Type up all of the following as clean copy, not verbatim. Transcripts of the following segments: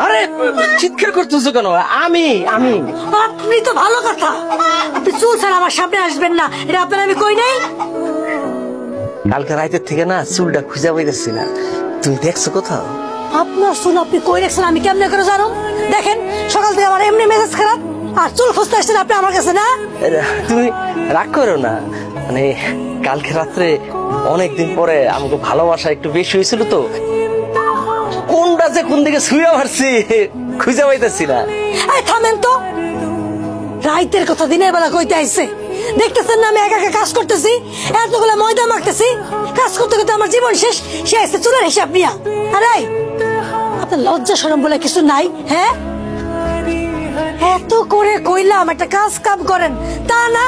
আরে চিৎকার করতেছো কেন? আমি আমি আপনি তো ভালো কথা, আপনি চুল ছাড়া আমার সামনে আসবেন না, এটা আপনার আমি কই নাই? কালকে রাতের থেকে না চুলটা খুঁজে পাইতেছি না, তুমি দেখছো কোথাও? আপনার চুল আপনি কই রাখছেন আমি কেমনে করে জানো? দেখেন সকাল থেকে আমার এমনি মেজাজ খারাপ, আর চুল খুঁজতে আসছেন আপনি আমার কাছে না? তুমি রাগ করো না, মানে কালকে রাত্রে অনেকদিন পরে আমাকে ভালোবাসা একটু বেশি হয়েছিল তো, কোনটা যে কোন দিকে শুয়ে মারছি খুঁজে পাইতেছি না। থামেন তো, রাইতের কথা দিনের বেলা কইতে আইছে, দেখতেছেন না আমি একা একা কাজ করতেছি, এতগুলো ময়দা মাখতেছি, কাজ করতে করতে আমার জীবন শেষ, সে আসছে চুলের হিসাব নিয়া। আরে আপনার লজ্জা শরম বলে কিছু নাই? হ্যাঁ, এত করে কইলাম একটা কাজ কাম করেন, তা না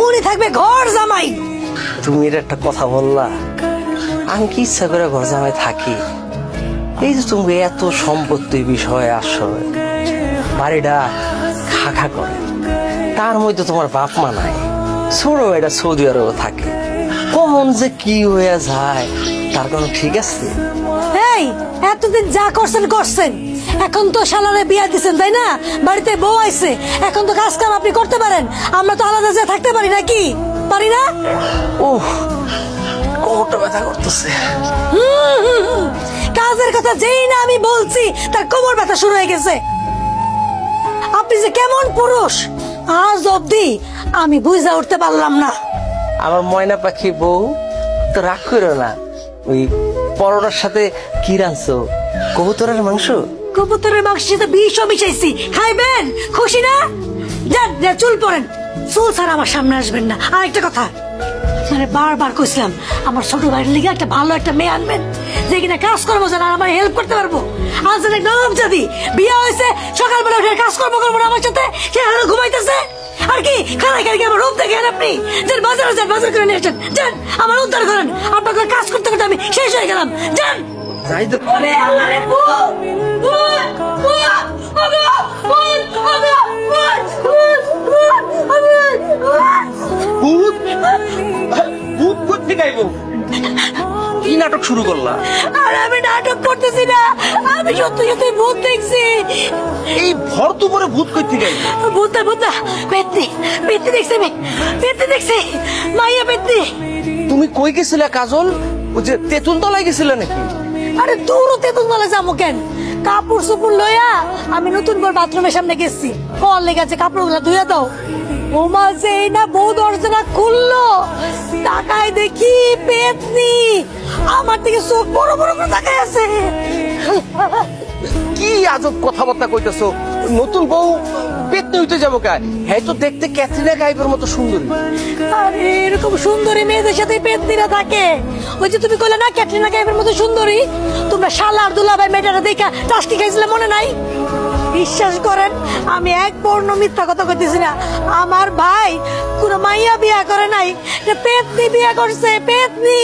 উনি থাকবে ঘর জামাই। তুমি এর একটা কথা বললা, আমি কি ইচ্ছা করে ঘর জামাই থাকি? এই যে তুমি এত সম্পত্তির বিষয়ে আসো, বাড়িটা খা খা করে, তার মধ্যে তোমার বাপ মা নাই, ছোট এটা সৌদি আরবে থাকে, কমন যে কি হয়ে যায় তার কোনো ঠিক আছে? এই এতদিন যা করছেন করছেন, এখন তো শালারে বিয়া দিচ্ছেন তাই না, বাড়িতে বউ আইছে, এখন তো কাজ কাম আপনি করতে পারেন, আমরা তো আলাদা যা থাকতে পারি নাকি? পারি না? ওহ কোমরটা ব্যথা করতেছে। কাজের কথা যেই না আমি বলছি তার কোমর ব্যথা শুরু হয়ে গেছে। আপনি যে কেমন পুরুষ আজ অব্দি আমি বুঝা উঠতে পারলাম না। আমার ময়না পাখি বউ, তো রাগ করো না, ওই পরোটার সাথে কি রাঁধছো? কবুতরের মাংস? কবুতরের মাংস সাথে বিষও মিশাইছি, খাইবেন? খুশি না? যান চুল পরেন, চুল ছাড়া আমার সামনে আসবেন না। আর একটা কথা, মানে বারবার কইছিলাম আমার ছোট ভাইয়ের লিগে একটা ভালো একটা মেয়ে আনবেন, যে কিনা কাজ করবো জানা, আমার হেল্প করতে পারবো। আজ নরম জাতি বিয়ে হয়েছে, সকালবেলা উঠে কাজ করবো না আমার সাথে, সে ঘুমাইতেছে আর কি খানায় খাই আমার রূপ দেখেন আপনি। যান বাজারে যান, বাজার করে নিয়ে আসেন, যান আমার উদ্ধার করেন, আপনাকে কাজ করতে করতে আমি শেষ হয়ে গেলাম, যান। কি নাটক শুরু করলা? আর আমি নাটক করতেছি না, আমি সত্যি সত্যি ভূত দেখছি। এই ভর দুপুরে ভূত কইতে গেল? ভূত ভূত পেত্নি পেত্নি দেখছি, আমি পেত্নি দেখছি, মাইয়া পেত্নি। তুমি কই গেছিলে কাজল? ওই যে তেঁতুল তলায় গেছিলে নাকি? আরে দূর তেঁতুল তলায় যাবো কেন, কাপড় চোপড় লইয়া আমি নতুন করে বাথরুমের সামনে গেছি, কল লেগেছে কাপড় গুলা ধুইয়া দাও। ওমা যেই না বউ দরজা খুললো, তাকায় দেখি পেতনি আমার দিকে চোখ বড় বড় করে তাকায় আছে। কি আজব কথাবার্তা কইতেছো? নতুন বউ পেতনি হইতে যাবো কে? হ্যাঁ তো দেখতে ক্যাটরিনা কাইফের মতো সুন্দরী। আরে এরকম সুন্দরী মেয়েদের সাথে পেতনিরা থাকে। ওই যে তুমি কইলে না ক্যাটরিনা কাইফের মতো সুন্দরী, তোমরা শালা আর দুলাভাই মেয়েটারা দেখা টাস্কি খাইছিলে মনে নাই? বিশ্বাস করেন আমি এক বর্ণ মিথ্যা কথা কইতেছি না, আমার ভাই কোনো মাইয়া বিয়া করে নাই, পেতনি বিয়া করছে, পেতনি।